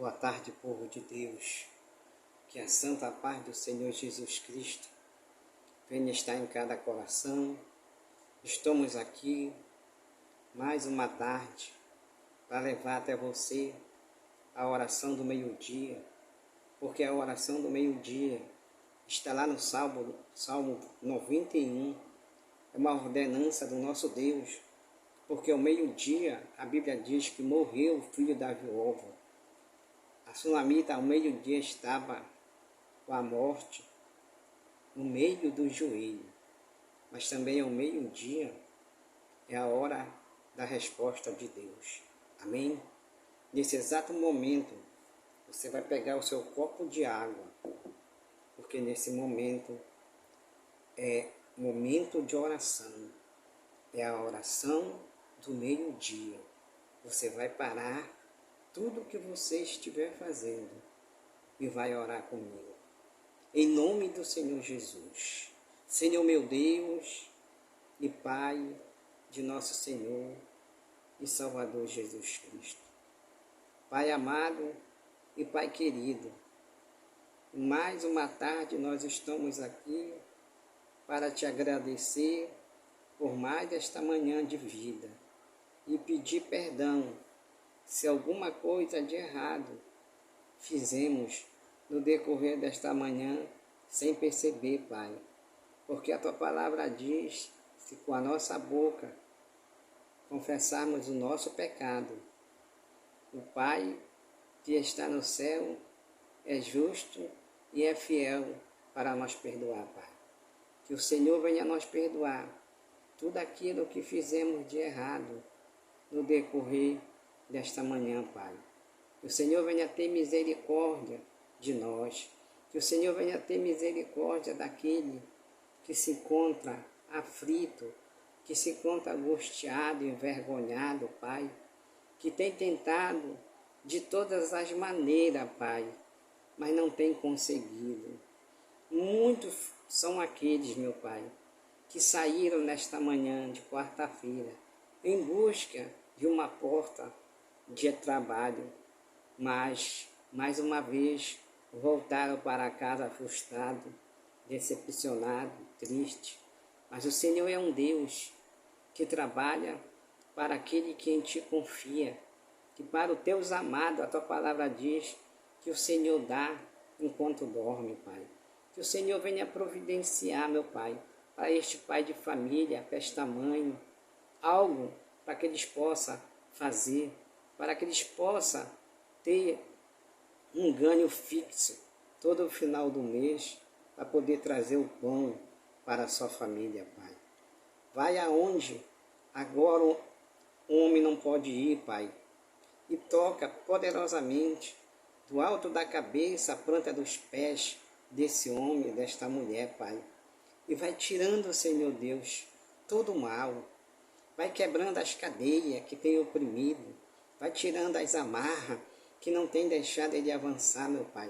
Boa tarde, povo de Deus. Que a santa paz do Senhor Jesus Cristo venha estar em cada coração. Estamos aqui mais uma tarde para levar até você a oração do meio-dia, porque a oração do meio-dia está lá no Salmo 91, é uma ordenança do nosso Deus, porque ao meio-dia a Bíblia diz que morreu o filho da viúva. A sunamita ao meio-dia estava com a morte no meio do joelho, mas também ao meio-dia é a hora da resposta de Deus. Amém? Nesse exato momento, você vai pegar o seu copo de água, porque nesse momento é momento de oração, é a oração do meio-dia. Você vai parar tudo o que você estiver fazendo e vai orar comigo. Em nome do Senhor Jesus. Senhor meu Deus e Pai de nosso Senhor e Salvador Jesus Cristo. Pai amado e Pai querido, mais uma tarde nós estamos aqui para te agradecer por mais esta manhã de vida e pedir perdão se alguma coisa de errado fizemos no decorrer desta manhã sem perceber, Pai. Porque a Tua palavra diz, se com a nossa boca confessarmos o nosso pecado, o Pai que está no céu é justo e é fiel para nos perdoar, Pai. Que o Senhor venha nos perdoar tudo aquilo que fizemos de errado no decorrer desta manhã, Pai. Que o Senhor venha ter misericórdia de nós. Que o Senhor venha ter misericórdia daquele que se encontra aflito, que se encontra angustiado, envergonhado, Pai. Que tem tentado de todas as maneiras, Pai, mas não tem conseguido. Muitos são aqueles, meu Pai, que saíram nesta manhã de quarta-feira em busca de uma porta de trabalho, mas, mais uma vez, voltaram para casa frustrado, decepcionado, triste. Mas o Senhor é um Deus que trabalha para aquele que em Ti confia, que para os Teus amados, a Tua palavra diz que o Senhor dá enquanto dorme, Pai. Que o Senhor venha providenciar, meu Pai, para este pai de família, para esta mãe, algo para que eles possam fazer, para que eles possam ter um ganho fixo todo o final do mês para poder trazer o pão para a sua família, Pai. Vai aonde agora o homem não pode ir, Pai, e toca poderosamente do alto da cabeça à planta dos pés desse homem, desta mulher, Pai. E vai tirando, Senhor Deus, todo o mal. Vai quebrando as cadeias que tem oprimido. Vai tirando as amarras que não tem deixado ele avançar, meu Pai.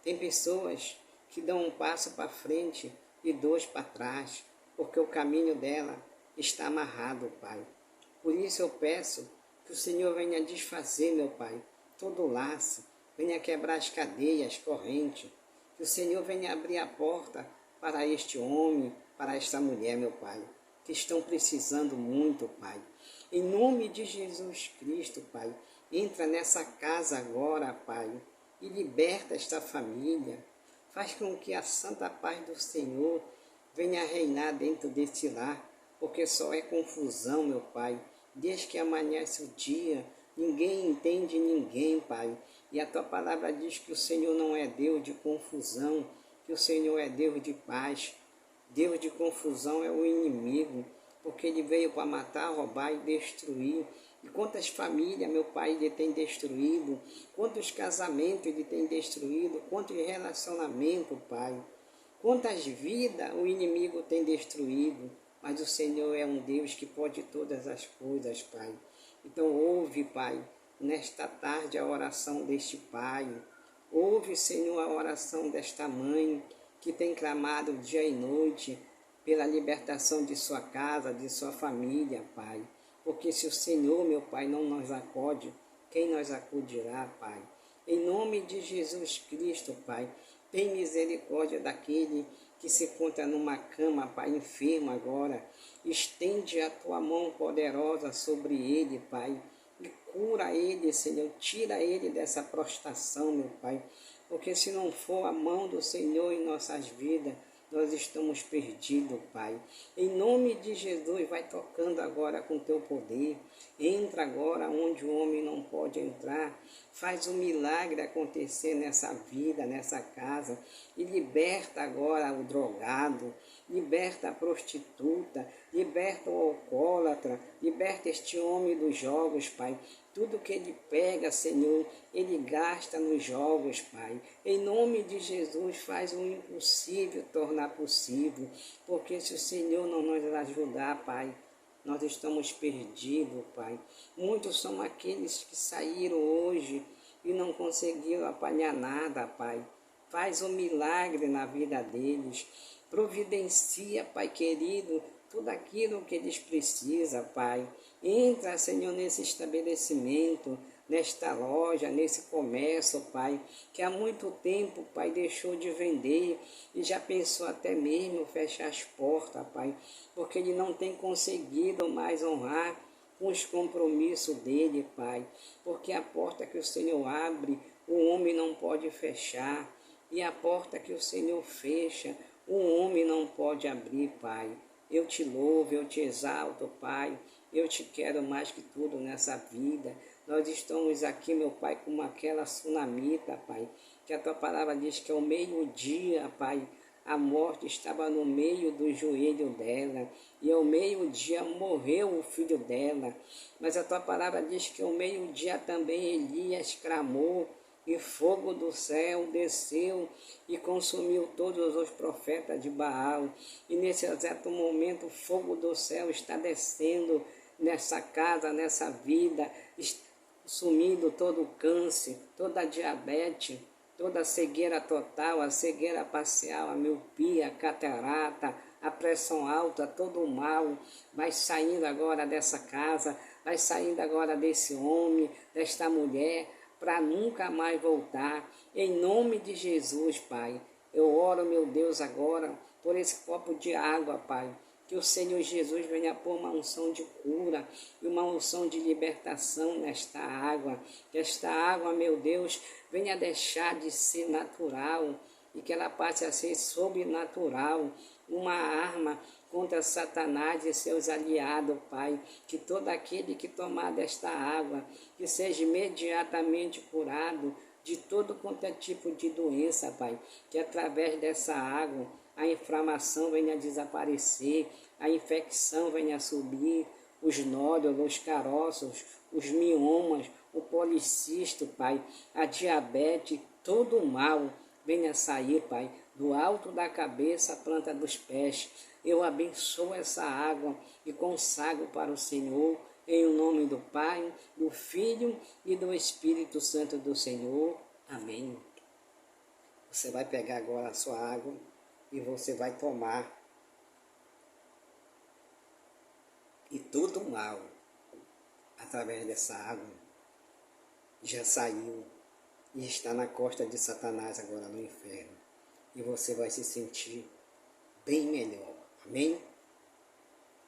Tem pessoas que dão um passo para frente e dois para trás, porque o caminho dela está amarrado, Pai. Por isso eu peço que o Senhor venha desfazer, meu Pai, todo o laço, venha quebrar as cadeias, as correntes, que o Senhor venha abrir a porta para este homem, para esta mulher, meu Pai, que estão precisando muito, Pai. Em nome de Jesus Cristo, Pai, entra nessa casa agora, Pai, e liberta esta família. Faz com que a santa paz do Senhor venha reinar dentro deste lar, porque só é confusão, meu Pai. Desde que amanhece o dia, ninguém entende ninguém, Pai. E a Tua palavra diz que o Senhor não é Deus de confusão, que o Senhor é Deus de paz. Deus de confusão é o inimigo, porque ele veio para matar, roubar e destruir. E quantas famílias, meu Pai, ele tem destruído, quantos casamentos ele tem destruído, quantos relacionamentos, Pai. Quantas vidas o inimigo tem destruído, mas o Senhor é um Deus que pode todas as coisas, Pai. Então ouve, Pai, nesta tarde a oração deste Pai. Ouve, Senhor, a oração desta mãe que tem clamado dia e noite pela libertação de sua casa, de sua família, Pai. Porque se o Senhor, meu Pai, não nos acode, quem nos acudirá, Pai? Em nome de Jesus Cristo, Pai, tem misericórdia daquele que se encontra numa cama, Pai, enfermo agora. Estende a tua mão poderosa sobre ele, Pai, e cura ele, Senhor. Tira ele dessa prostração, meu Pai, porque se não for a mão do Senhor em nossas vidas, nós estamos perdidos, Pai. Em nome de Jesus, vai tocando agora com teu poder. Entra agora onde o homem não pode entrar. Faz um milagre acontecer nessa vida, nessa casa. E liberta agora o drogado, liberta a prostituta, liberta o alcoólatra, liberta este homem dos jogos, Pai. Tudo que ele pega, Senhor, ele gasta nos jogos, Pai. Em nome de Jesus, faz o impossível tornar possível. Porque se o Senhor não nos ajudar, Pai, nós estamos perdidos, Pai. Muitos são aqueles que saíram hoje e não conseguiram apanhar nada, Pai. Faz um milagre na vida deles. Providencia, Pai querido, tudo aquilo que eles precisam, Pai. Entra, Senhor, nesse estabelecimento, nesta loja, nesse comércio, Pai, que há muito tempo, Pai, deixou de vender e já pensou até mesmo fechar as portas, Pai, porque ele não tem conseguido mais honrar com os compromissos dele, Pai, porque a porta que o Senhor abre, o homem não pode fechar, e a porta que o Senhor fecha, o homem não pode abrir, Pai. Eu te louvo, eu te exalto, Pai. Eu te quero mais que tudo nessa vida. Nós estamos aqui, meu Pai, como aquela sunamita, Pai, que a tua palavra diz que ao meio-dia, Pai, a morte estava no meio do joelho dela, e ao meio-dia morreu o filho dela. Mas a tua palavra diz que ao meio-dia também Elias clamou, e fogo do céu desceu e consumiu todos os profetas de Baal. E nesse exato momento o fogo do céu está descendo nessa casa, nessa vida, sumindo todo o câncer, toda a diabetes, toda a cegueira total, a cegueira parcial, a miopia, a catarata, a pressão alta, todo o mal vai saindo agora dessa casa, vai saindo agora desse homem, desta mulher, para nunca mais voltar. Em nome de Jesus, Pai, eu oro, meu Deus, agora por esse copo de água, Pai, que o Senhor Jesus venha pôr uma unção de cura e uma unção de libertação nesta água. Que esta água, meu Deus, venha deixar de ser natural e que ela passe a ser sobrenatural, uma arma contra Satanás e seus aliados, Pai. Que todo aquele que tomar desta água, que seja imediatamente curado de todo quanto é tipo de doença, Pai. Que através dessa água a inflamação venha desaparecer, a infecção venha subir, os nódulos, os caroços, os miomas, o policisto, Pai, a diabetes, todo o mal venha sair, Pai, do alto da cabeça à planta dos pés. Eu abençoo essa água e consagro para o Senhor, em nome do Pai, do Filho e do Espírito Santo do Senhor. Amém. Você vai pegar agora a sua água e você vai tomar. E todo o mal, através dessa água, já saiu e está na costa de Satanás agora no inferno. E você vai se sentir bem melhor. Amém?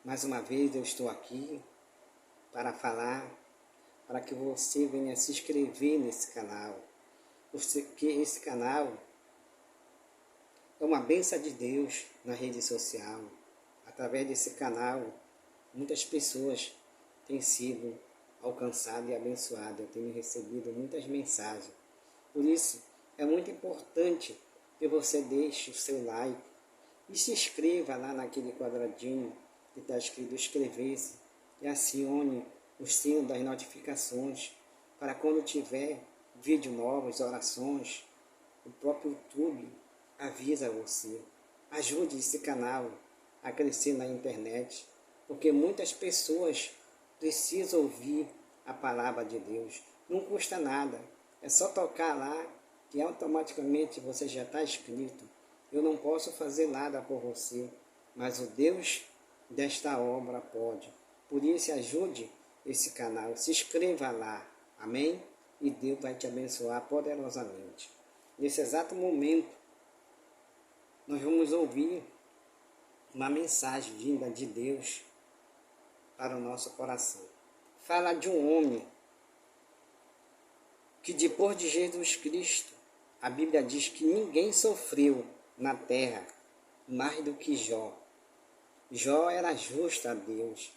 Mais uma vez eu estou aqui para falar, para que você venha se inscrever nesse canal. Porque esse canal é uma bênção de Deus na rede social. Através desse canal, muitas pessoas têm sido alcançadas e abençoadas. Eu tenho recebido muitas mensagens. Por isso, é muito importante que você deixe o seu like e se inscreva lá naquele quadradinho que está escrito inscrever-se e acione o sino das notificações para quando tiver vídeos novos, orações, o próprio YouTube avisa você. Ajude esse canal a crescer na internet, porque muitas pessoas precisam ouvir a palavra de Deus. Não custa nada, é só tocar lá que automaticamente você já está inscrito. Eu não posso fazer nada por você, mas o Deus desta obra pode. Por isso ajude esse canal, se inscreva lá, amém? e Deus vai te abençoar poderosamente. Nesse exato momento, nós vamos ouvir uma mensagem vinda de Deus para o nosso coração. Fala de um homem que depois de Jesus Cristo, a Bíblia diz que ninguém sofreu na terra mais do que Jó. Jó era justo a Deus.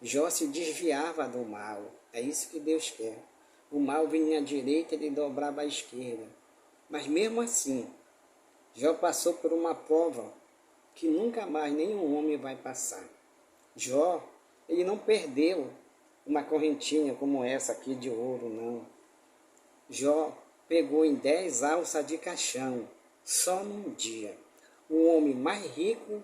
Jó se desviava do mal. É isso que Deus quer. O mal vinha à direita e ele dobrava à esquerda. Mas mesmo assim, Jó passou por uma prova que nunca mais nenhum homem vai passar. Jó, ele não perdeu uma correntinha como essa aqui de ouro, não. Jó pegou em 10 alças de caixão, só num dia. O homem mais rico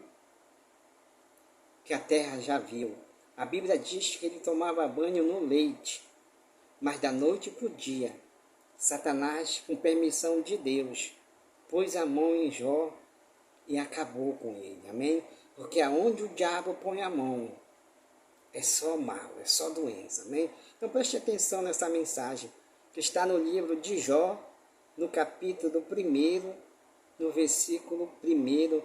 que a terra já viu. A Bíblia diz que ele tomava banho no leite, mas da noite para o dia, Satanás, com permissão de Deus, pôs a mão em Jó e acabou com ele, amém? Porque aonde o diabo põe a mão, é só mal, é só doença, amém? Então preste atenção nessa mensagem, que está no livro de Jó, no capítulo 1, no versículo 1,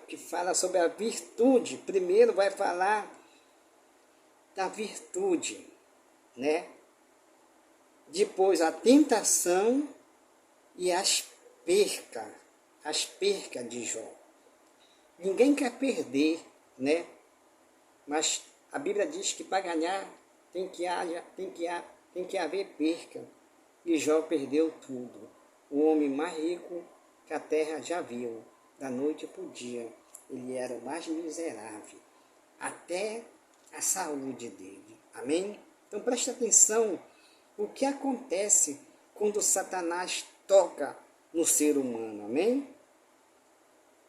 que fala sobre a virtude. Primeiro vai falar da virtude, né? Depois a tentação e as percas de Jó. Ninguém quer perder, né? Mas a Bíblia diz que para ganhar tem que haver perca. E Jó perdeu tudo. O homem mais rico que a terra já viu, da noite para o dia. Ele era o mais miserável, até a saúde dele. Amém? Então preste atenção o que acontece quando Satanás toca no ser humano. Amém?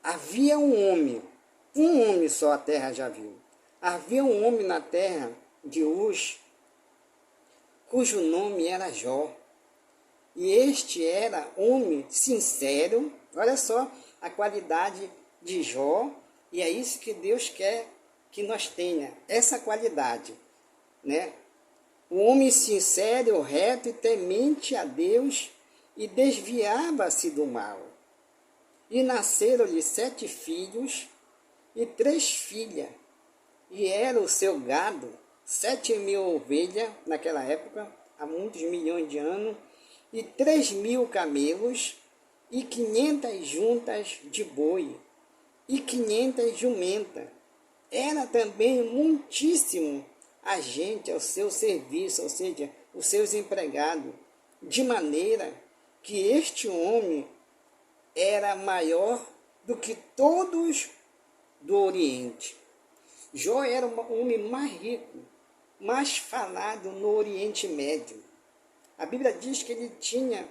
Havia um homem só a terra já viu. Havia um homem na terra de Uz, cujo nome era Jó. E este era homem sincero. Olha só a qualidade de Jó. E é isso que Deus quer que nós tenha, essa qualidade, né? Um homem sincero, reto e temente a Deus, e desviava-se do mal. E nasceram-lhe 7 filhos e 3 filhas. E era o seu gado 7.000 ovelhas naquela época, há muitos milhões de anos, e 3.000 camelos, e 500 juntas de boi, e 500 jumentas. Era também muitíssimo a gente ao seu serviço, ou seja, os seus empregados, de maneira que este homem era maior do que todos do Oriente. Jó era o homem mais rico, mais falado no Oriente Médio. A Bíblia diz que ele tinha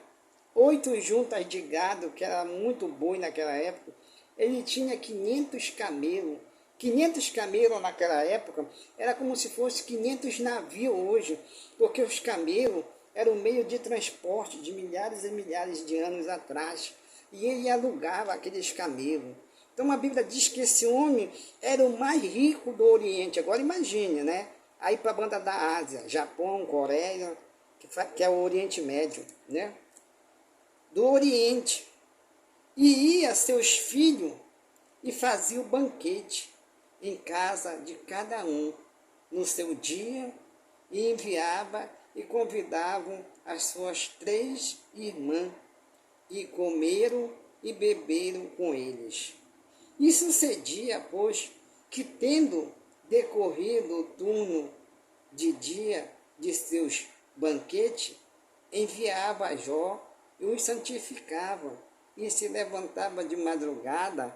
8 juntas de gado, que era muito boi naquela época. Ele tinha 500 camelos. 500 camelos naquela época era como se fosse 500 navios hoje, porque os camelos eram um meio de transporte de milhares e milhares de anos atrás. E ele alugava aqueles camelos. Então a Bíblia diz que esse homem era o mais rico do Oriente. Agora imagine, né? Aí para a banda da Ásia, Japão, Coreia, que é o Oriente Médio, né? Do Oriente. E ia seus filhos e fazia o banquete em casa de cada um no seu dia, e enviava e convidavam as suas 3 irmãs, e comeram e beberam com eles. E sucedia, pois, que tendo decorrido o turno de dia de seus banquetes, enviava a Jó e os santificava, e se levantava de madrugada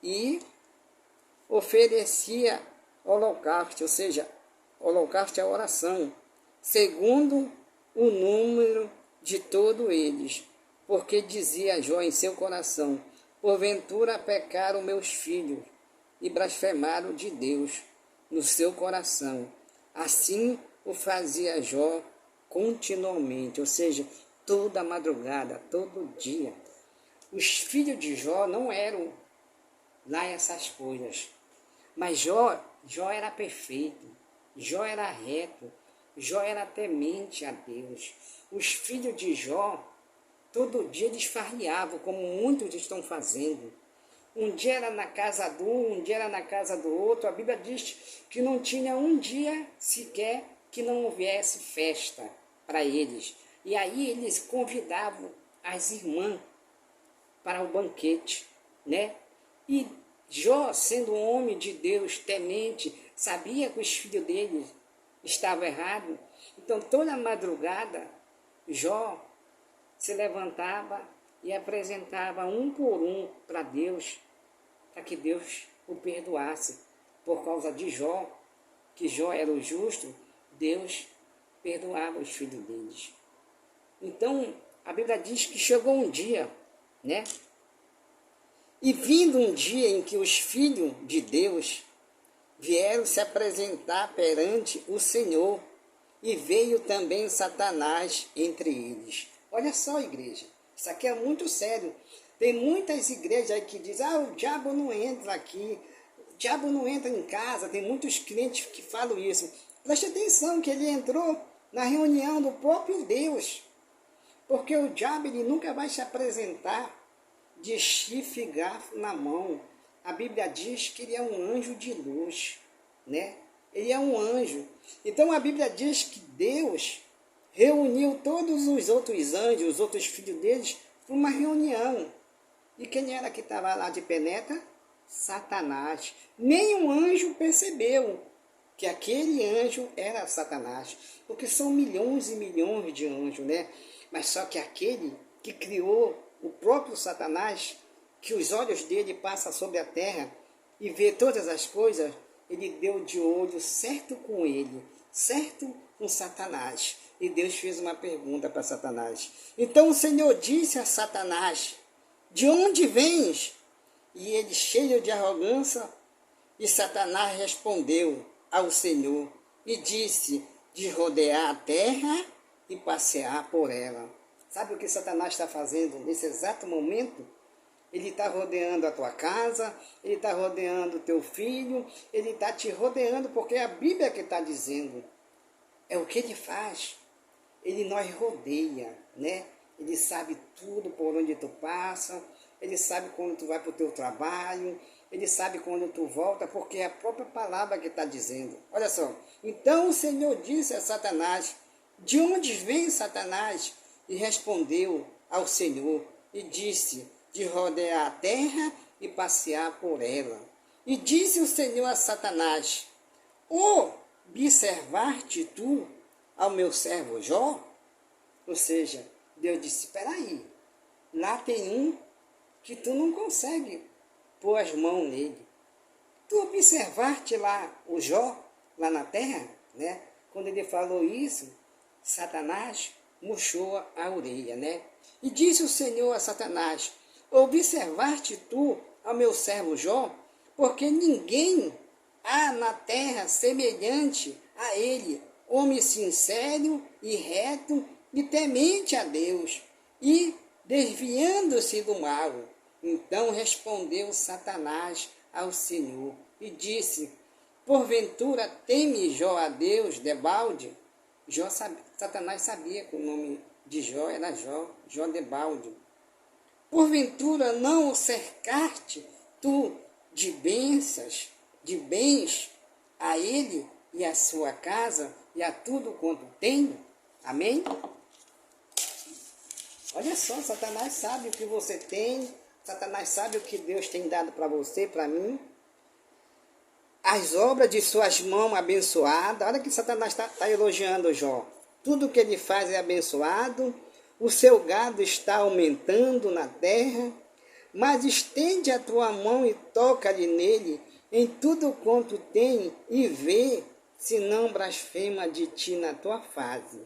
e oferecia holocausto, ou seja, holocausto é a oração, segundo o número de todos eles, porque dizia Jó em seu coração: porventura pecaram meus filhos e blasfemaram de Deus no seu coração. Assim o fazia Jó continuamente, ou seja, toda madrugada, todo dia. Os filhos de Jó não eram lá essas coisas, mas Jó era perfeito, Jó era reto, Jó era temente a Deus. os filhos de Jó, todo dia eles farriavam, como muitos estão fazendo. Um dia era na casa de um dia era na casa do outro. A Bíblia diz que não tinha um dia sequer que não houvesse festa para eles. E aí eles convidavam as irmãs para o banquete, né? E Jó, sendo um homem de Deus, temente, sabia que os filhos dele estavam errados. Então, toda madrugada, Jó se levantava e apresentava um por um para Deus, para que Deus o perdoasse. Por causa de Jó, que Jó era o justo, Deus perdoava os filhos deles. Então, a Bíblia diz que chegou um dia, né? E vindo um dia em que os filhos de Deus vieram se apresentar perante o Senhor, e veio também Satanás entre eles. Olha só, igreja, isso aqui é muito sério. Tem muitas igrejas aí que dizem, o diabo não entra aqui, o diabo não entra em casa. Tem muitos crentes que falam isso. Preste atenção que ele entrou na reunião do próprio Deus, porque o diabo ele nunca vai se apresentar de chifre e garfo na mão. A Bíblia diz que ele é um anjo de luz, né? Ele é um anjo. Então a Bíblia diz que Deus reuniu todos os outros anjos, os outros filhos deles, para uma reunião. E quem era que estava lá de penetra? Satanás. Nenhum anjo percebeu que aquele anjo era Satanás, porque são milhões e milhões de anjos, né? Mas só que aquele que criou o próprio Satanás, que os olhos dele passam sobre a terra e vê todas as coisas, ele deu de olho certo com ele, certo com Satanás. E Deus fez uma pergunta para Satanás. Então o Senhor disse a Satanás, de onde vens? E ele, cheio de arrogância, e Satanás respondeu ao Senhor e disse, de rodear a terra e passear por ela. Sabe o que Satanás está fazendo nesse exato momento? Ele está rodeando a tua casa, ele está rodeando o teu filho, ele está te rodeando, porque é a Bíblia que está dizendo. É o que ele faz. Ele nos rodeia, né? Ele sabe tudo por onde tu passa, ele sabe quando tu vai para o teu trabalho, ele sabe quando tu volta, porque é a própria palavra que está dizendo. Olha só, então o Senhor disse a Satanás, de onde vem Satanás? E respondeu ao Senhor e disse, de rodear a terra e passear por ela. E disse o Senhor a Satanás, observar-te tu ao meu servo Jó? Ou seja, Deus disse, espera aí, lá tem um que tu não consegue pôr as mãos nele. Tu observar-te lá o Jó, lá na terra, né? Quando ele falou isso, Satanás murchou a orelha, né? E disse o Senhor a Satanás, observar-te tu ao meu servo Jó, porque ninguém há na terra semelhante a ele, homem sincero e reto e temente a Deus, e desviando-se do mal. Então respondeu Satanás ao Senhor e disse, porventura teme Jó a Deus debalde? Satanás sabia que o nome de Jó era Jó debalde. Porventura não o cercaste tu de bênçãos, de bens a ele e a sua casa e a tudo quanto tem? Amém? Olha só, Satanás sabe o que você tem, Satanás sabe o que Deus tem dado para você, para mim. As obras de suas mãos abençoadas. Olha que Satanás está elogiando Jó. Tudo que ele faz é abençoado. O seu gado está aumentando na terra. Mas estende a tua mão e toca-lhe nele em tudo quanto tem e vê se não blasfema de ti na tua face.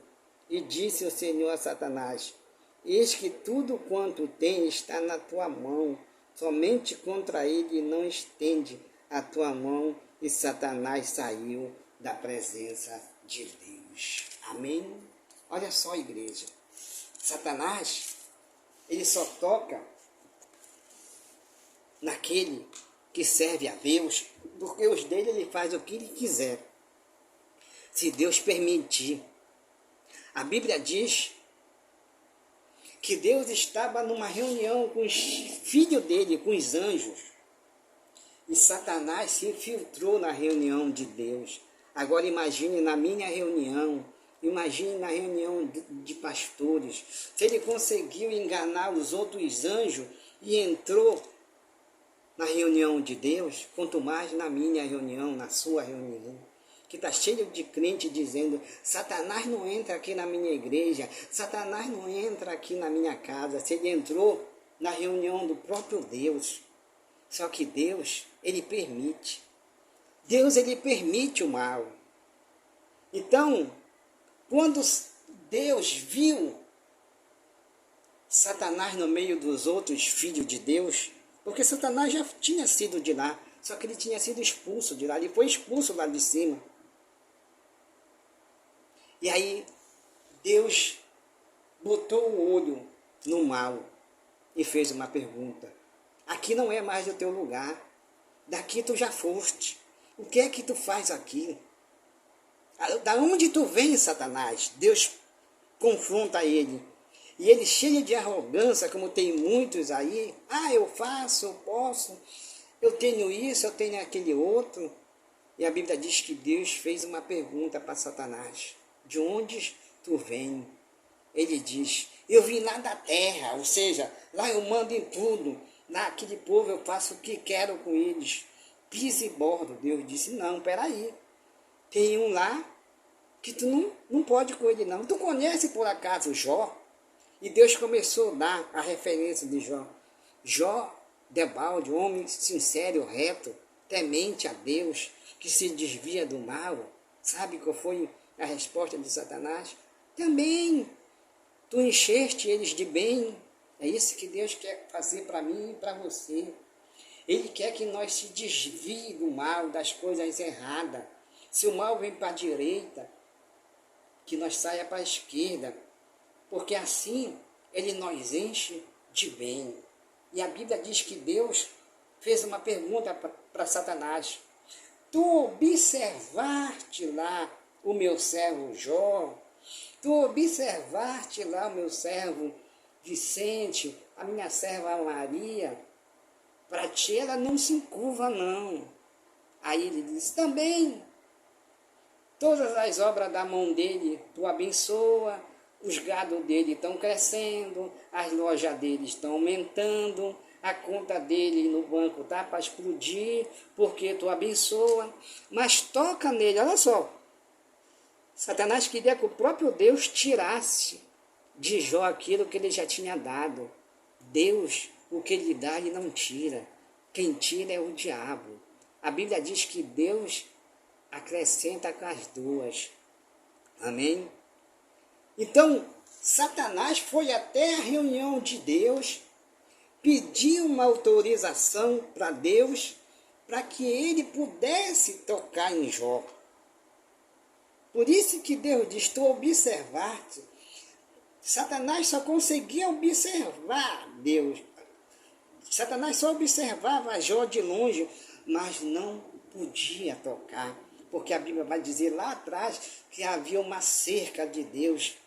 E disse o Senhor a Satanás, eis que tudo quanto tem está na tua mão, somente contra ele não estende a tua mão. E Satanás saiu da presença de Deus. Amém? Olha só, igreja. Satanás, ele só toca naquele que serve a Deus, porque os dele ele faz o que ele quiser, se Deus permitir. A Bíblia diz que Deus estava numa reunião com os filhos dele, com os anjos. E Satanás se infiltrou na reunião de Deus. Agora imagine na minha reunião, imagine na reunião de pastores, se ele conseguiu enganar os outros anjos e entrou na reunião de Deus, quanto mais na minha reunião, na sua reunião, que está cheio de crente dizendo, Satanás não entra aqui na minha igreja, Satanás não entra aqui na minha casa, se ele entrou na reunião do próprio Deus. Só que Deus, ele permite. Deus, ele permite o mal. Então, quando Deus viu Satanás no meio dos outros filhos de Deus, porque Satanás já tinha sido de lá, só que ele tinha sido expulso de lá, ele foi expulso lá de cima. E aí, Deus botou o olho no mal e fez uma pergunta. Aqui não é mais o teu lugar, daqui tu já foste, o que é que tu faz aqui? Da onde tu vem, Satanás? Deus confronta ele. E ele, cheio de arrogância, como tem muitos aí, eu faço, eu posso, eu tenho isso, eu tenho aquele outro. E a Bíblia diz que Deus fez uma pergunta para Satanás. De onde tu vem? Ele diz, eu vim lá da terra, ou seja, lá eu mando em tudo. Lá aquele povo eu faço o que quero com eles. Pise e bordo. Deus disse, não, peraí. Tem um lá que tu não pode com ele não. Tu conhece por acaso Jó? E Deus começou a dar a referência de Jó. Jó, debalde, homem sincero, reto, temente a Deus, que se desvia do mal. Sabe qual foi a resposta de Satanás? Também tu encheste eles de bem. É isso que Deus quer fazer para mim e para você. Ele quer que nós se desvie do mal, das coisas erradas. Se o mal vem para a direita, que nós saia para a esquerda. Porque assim ele nos enche de bem. E a Bíblia diz que Deus fez uma pergunta para Satanás. Tu observaste lá o meu servo Jó? Tu observaste lá o meu servo Vicente, a minha serva Maria? Para ti ela não se encurva não. Aí ele disse, também, todas as obras da mão dele tu abençoa, os gados dele estão crescendo, as lojas dele estão aumentando, a conta dele no banco está para explodir, porque tu abençoa, mas toca nele, olha só. Satanás queria que o próprio Deus tirasse de Jó aquilo que ele já tinha dado. Deus, o que ele dá, ele não tira. Quem tira é o diabo. A Bíblia diz que Deus acrescenta com as duas. Amém? Então, Satanás foi até a reunião de Deus, pediu uma autorização para Deus, para que ele pudesse tocar em Jó. Por isso que Deus diz, tu observaste. Satanás só conseguia observar Deus. Satanás só observava Jó de longe, mas não podia tocar. Porque a Bíblia vai dizer lá atrás que havia uma cerca de Deus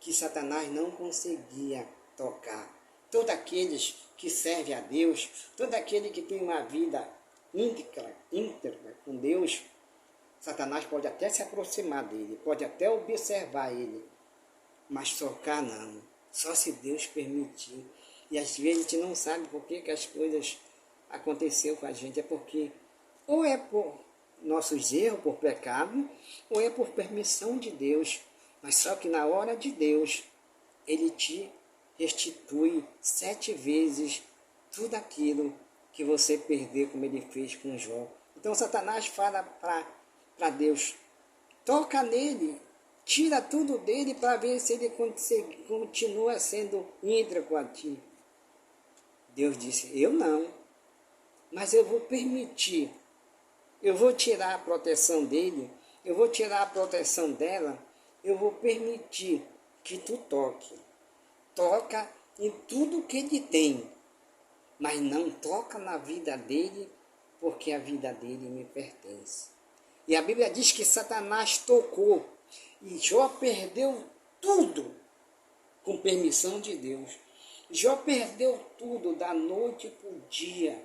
que Satanás não conseguia tocar. Todos aqueles que servem a Deus, todo aquele que tem uma vida íntegra com Deus, Satanás pode até se aproximar dele, pode até observar ele, mas tocar não, só se Deus permitir. E às vezes a gente não sabe por que as coisas aconteceram com a gente, é porque ou é por nossos erros, por pecado, ou é por permissão de Deus. Mas só que na hora de Deus, ele te restitui 7 vezes tudo aquilo que você perdeu, como ele fez com Jó. Então Satanás fala para Deus, toca nele, tira tudo dele para ver se ele continua sendo íntegro a ti. Deus disse, eu não, mas eu vou permitir, eu vou tirar a proteção dele, eu vou tirar a proteção dela, eu vou permitir que tu toque. Toca em tudo que ele tem, mas não toca na vida dele, porque a vida dele me pertence. E a Bíblia diz que Satanás tocou, e Jó perdeu tudo, com permissão de Deus. Jó perdeu tudo da noite para o dia.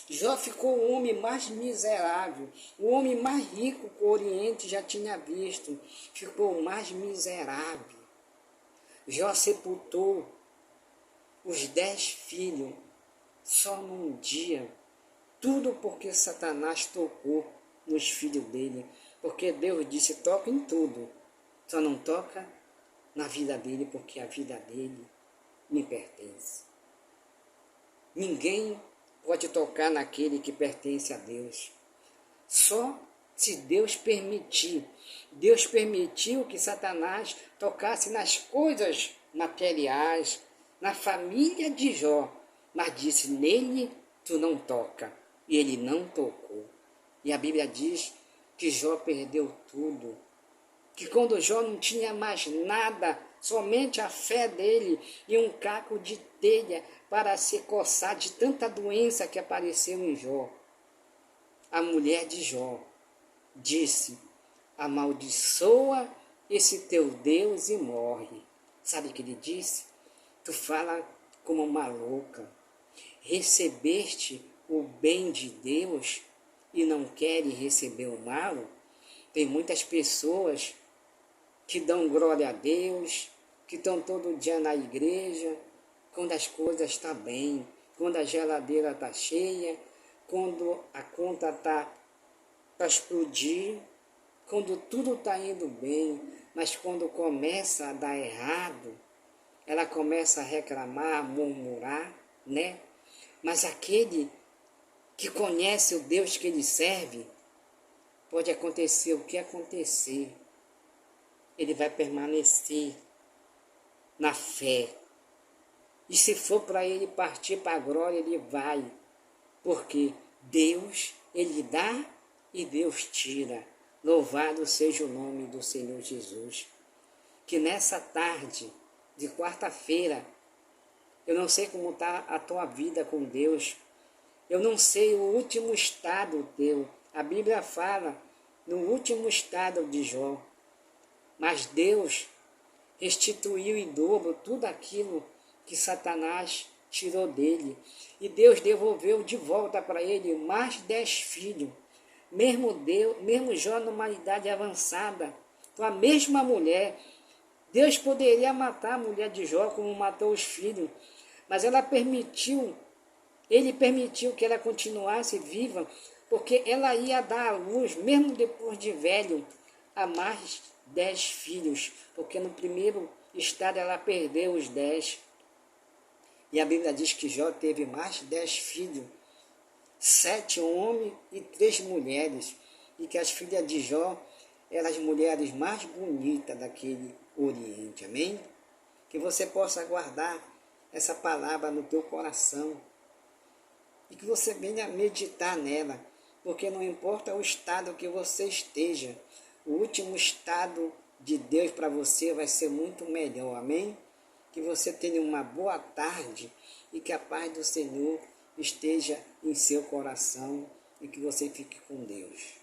Jó ficou o homem mais miserável, o homem mais rico que o Oriente já tinha visto. Ficou o mais miserável. Jó sepultou os 10 filhos só num dia. Tudo porque Satanás tocou nos filhos dele. Porque Deus disse, toca em tudo. Só não toca na vida dele, porque a vida dele me pertence. Ninguém pode tocar naquele que pertence a Deus. Só se Deus permitir. Deus permitiu que Satanás tocasse nas coisas materiais, na família de Jó, mas disse, nele tu não toca. E ele não tocou. E a Bíblia diz que Jó perdeu tudo. Que quando Jó não tinha mais nada, somente a fé dele e um caco de telha para se coçar de tanta doença que apareceu em Jó. A mulher de Jó disse, amaldiçoa esse teu Deus e morre. Sabe o que ele disse? Tu fala como uma louca. Recebeste o bem de Deus e não queres receber o mal? Tem muitas pessoas que dão glória a Deus, que estão todo dia na igreja, quando as coisas estão bem, quando a geladeira está cheia, quando a conta está para explodir, quando tudo está indo bem, mas quando começa a dar errado, ela começa a reclamar, a murmurar, né? Mas aquele que conhece o Deus que ele serve, pode acontecer o que acontecer, ele vai permanecer na fé. E se for para ele partir para a glória, ele vai. Porque Deus, ele dá e Deus tira. Louvado seja o nome do Senhor Jesus. Que nessa tarde de quarta-feira, eu não sei como está a tua vida com Deus. Eu não sei o último estado teu. A Bíblia fala no último estado de Jó. Mas Deus restituiu em dobro tudo aquilo que Satanás tirou dele. E Deus devolveu de volta para ele mais 10 filhos. Mesmo Jó numa idade avançada, com a mesma mulher. Deus poderia matar a mulher de Jó como matou os filhos. Mas ele permitiu que ela continuasse viva, porque ela ia dar à luz, mesmo depois de velho, a mais 10 filhos, porque no primeiro estado ela perdeu os 10. E a Bíblia diz que Jó teve mais 10 filhos, 7 homens e 3 mulheres, e que as filhas de Jó eram as mulheres mais bonitas daquele Oriente, amém? Que você possa guardar essa palavra no teu coração, e que você venha meditar nela, porque não importa o estado que você esteja, o último estado de Deus para você vai ser muito melhor, amém? Que você tenha uma boa tarde e que a paz do Senhor esteja em seu coração e que você fique com Deus.